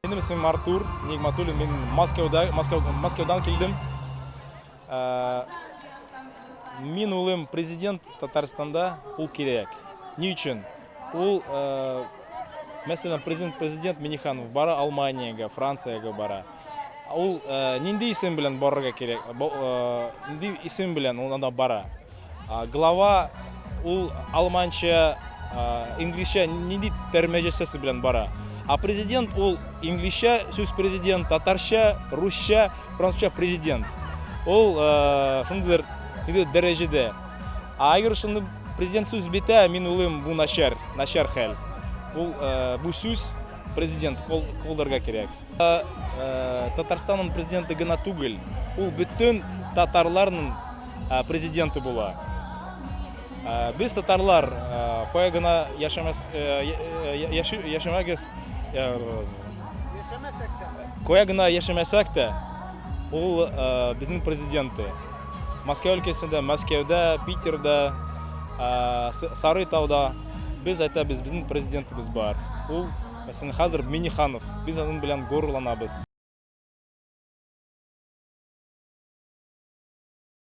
Benim ismim Artur Nigmatulin. Ben Moskvadan keldim. Min улым президент Татарстанда ул керек. Ни үшін? Ул mesela президент Миниханов бара Алманияга, Францияга бара. Ул нинди исем белән барырга керек? Нинди исем белән ул анда бара? Глава ул алманча, инглизчә нинди тәрҗемәчесе белән бара? А президент ул инглизчә сүз президент, татарча, русча, французча президент. Ул шундый дәрәҗәдә. Агар шуны президент сүз битә, мин улым бу начар хәл. Ул бу сүз президент калдырга кирәк. Татарстанның президенты гына түгел, ул бүтән татарларның президенты була. Без татарлар кая гына яшәмәгез, кая гына яшәмәсәк тә, ул безнең президенты. Москва өлкәсендә, Мәскәүдә, Питерда, Сарытауда без әйтәбез, безнең президентыбыз бар. Ул, мәсәлән, хәзер Миниханов. Без аның белән горурланабыз.